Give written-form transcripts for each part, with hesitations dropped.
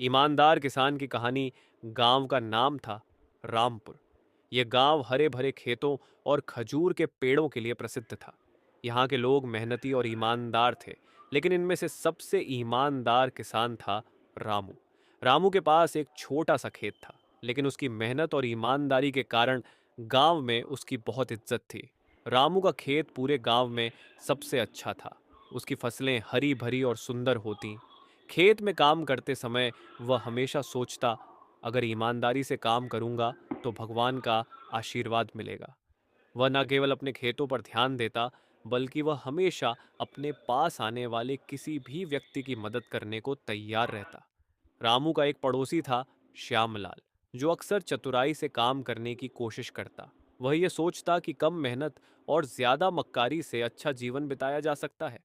ईमानदार किसान की कहानी। गांव का नाम था रामपुर। यह गांव हरे भरे खेतों और खजूर के पेड़ों के लिए प्रसिद्ध था। यहाँ के लोग मेहनती और ईमानदार थे, लेकिन इनमें से सबसे ईमानदार किसान था रामू। रामू के पास एक छोटा सा खेत था, लेकिन उसकी मेहनत और ईमानदारी के कारण गांव में उसकी बहुत इज्जत थी। रामू का खेत पूरे गांव में सबसे अच्छा था। उसकी फसलें हरी भरी और सुंदर होती। खेत में काम करते समय वह हमेशा सोचता, अगर ईमानदारी से काम करूंगा तो भगवान का आशीर्वाद मिलेगा। वह न केवल अपने खेतों पर ध्यान देता, बल्कि वह हमेशा अपने पास आने वाले किसी भी व्यक्ति की मदद करने को तैयार रहता। रामू का एक पड़ोसी था, श्यामलाल, जो अक्सर चतुराई से काम करने की कोशिश करता। वह यह सोचता कि कम मेहनत और ज्यादा मक्कारी से अच्छा जीवन बिताया जा सकता है।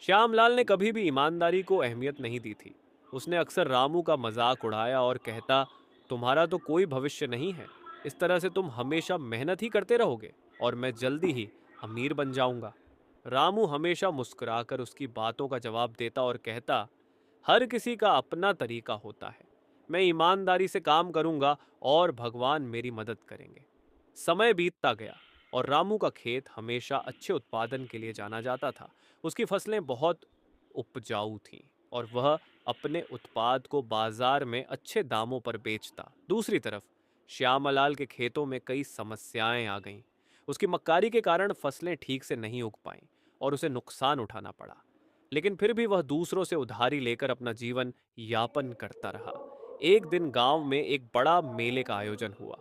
श्यामलाल ने कभी भी ईमानदारी को अहमियत नहीं दी थी। उसने अक्सर रामू का मजाक उड़ाया और कहता, तुम्हारा तो कोई भविष्य नहीं है। इस तरह से तुम हमेशा मेहनत ही करते रहोगे और मैं जल्दी ही अमीर बन जाऊंगा। रामू हमेशा मुस्कुराकर उसकी बातों का जवाब देता और कहता, हर किसी का अपना तरीका होता है। मैं ईमानदारी से काम करूंगा और भगवान मेरी मदद करेंगे। समय बीतता गया और रामू का खेत हमेशा अच्छे उत्पादन के लिए जाना जाता था। उसकी फसलें बहुत उपजाऊ थीं और वह अपने उत्पाद को बाजार में अच्छे दामों पर बेचता। दूसरी तरफ श्यामलाल के खेतों में कई समस्याएं आ गईं। उसकी मक्कारी के कारण फसलें ठीक से नहीं उग पाईं और उसे नुकसान उठाना पड़ा। लेकिन फिर भी वह दूसरों से उधारी लेकर अपना जीवन यापन करता रहा। एक दिन गांव में एक बड़ा मेले का आयोजन हुआ।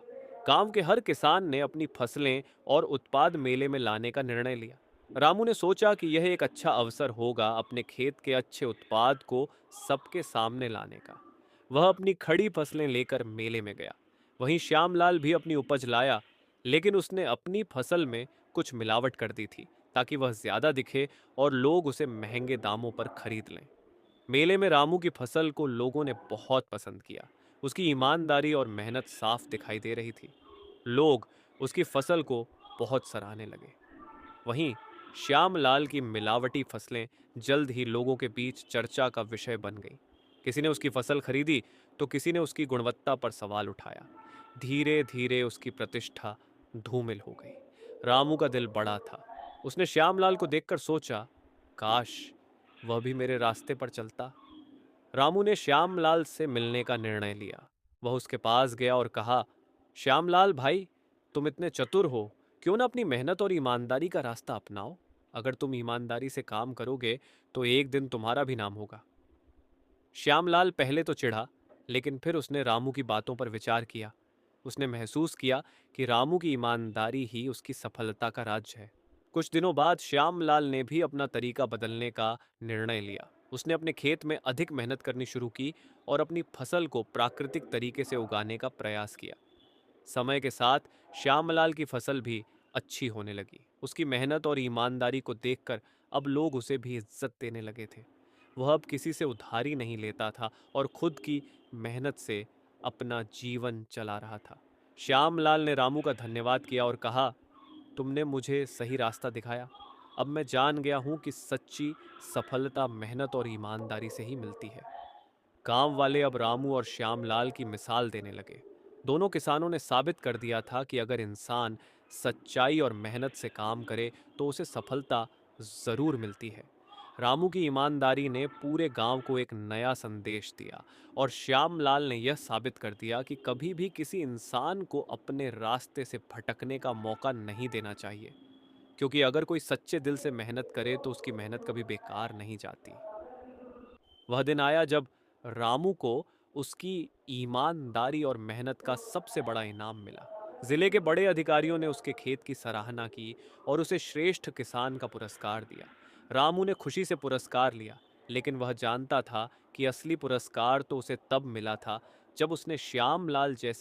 गांव के हर किसान ने अपनी फसलें और उत्पाद मेले में लाने का निर्णय लिया। रामू ने सोचा कि यह एक अच्छा अवसर होगा अपने खेत के अच्छे उत्पाद को सबके सामने लाने का। वह अपनी खड़ी फसलें लेकर मेले में गया। वहीं श्यामलाल भी अपनी उपज लाया, लेकिन उसने अपनी फसल में कुछ मिलावट कर दी थी, ताकि वह ज्यादा दिखे और लोग उसे महंगे दामों पर खरीद लें। मेले में रामू की फसल को लोगों ने बहुत पसंद किया। उसकी ईमानदारी और मेहनत साफ दिखाई दे रही थी। लोग उसकी फसल को बहुत सराहने लगे। वहीं श्यामलाल की मिलावटी फसलें जल्द ही लोगों के बीच चर्चा का विषय बन गईं। किसी ने उसकी फसल खरीदी तो किसी ने उसकी गुणवत्ता पर सवाल उठाया। धीरे धीरे उसकी प्रतिष्ठा धूमिल हो गई। रामू का दिल बड़ा था। उसने श्यामलाल को देखकर सोचा, काश वह भी मेरे रास्ते पर चलता। रामू ने श्यामलाल से मिलने का निर्णय लिया। वह उसके पास गया और कहा, श्यामलाल भाई, तुम इतने चतुर हो, क्यों ना अपनी मेहनत और ईमानदारी का रास्ता अपनाओ। अगर तुम ईमानदारी से काम करोगे तो एक दिन तुम्हारा भी नाम होगा। श्यामलाल पहले तो चिढ़ा, लेकिन फिर उसने रामू की बातों पर विचार किया। उसने महसूस किया कि रामू की ईमानदारी ही उसकी सफलता का राज है। कुछ दिनों बाद श्यामलाल ने भी अपना तरीका बदलने का निर्णय लिया। उसने अपने खेत में अधिक मेहनत करनी शुरू की और अपनी फसल को प्राकृतिक तरीके से उगाने का प्रयास किया। समय के साथ श्यामलाल की फसल भी अच्छी होने लगी। उसकी मेहनत और ईमानदारी को देखकर अब लोग उसे भी इज्जत देने लगे थे। वह अब किसी से उधारी नहीं लेता था और खुद की मेहनत से अपना जीवन चला रहा था। श्यामलाल ने रामू का धन्यवाद किया और कहा, तुमने मुझे सही रास्ता दिखाया। अब मैं जान गया हूं कि सच्ची सफलता मेहनत और ईमानदारी से ही मिलती है। गांव वाले अब रामू और श्यामलाल की मिसाल देने लगे। दोनों किसानों ने साबित कर दिया था कि अगर इंसान सच्चाई और मेहनत से काम करे तो उसे सफलता जरूर मिलती है। रामू की ईमानदारी ने पूरे गांव को एक नया संदेश दिया और श्यामलाल ने यह साबित कर दिया कि कभी भी किसी इंसान को अपने रास्ते से भटकने का मौका नहीं देना चाहिए, क्योंकि अगर कोई सच्चे दिल से मेहनत करे तो उसकी मेहनत कभी बेकार नहीं जाती। वह दिन आया जब रामू को उसकी ईमानदारी और मेहनत का सबसे बड़ा इनाम मिला। जिले के बड़े अधिकारियों ने उसके खेत की सराहना की और उसे श्रेष्ठ किसान का पुरस्कार दिया। रामू ने खुशी से पुरस्कार लिया, लेकिन वह जानता था कि असली पुरस्कार तो उसे तब मिला था जब उसने श्यामलाल जैसे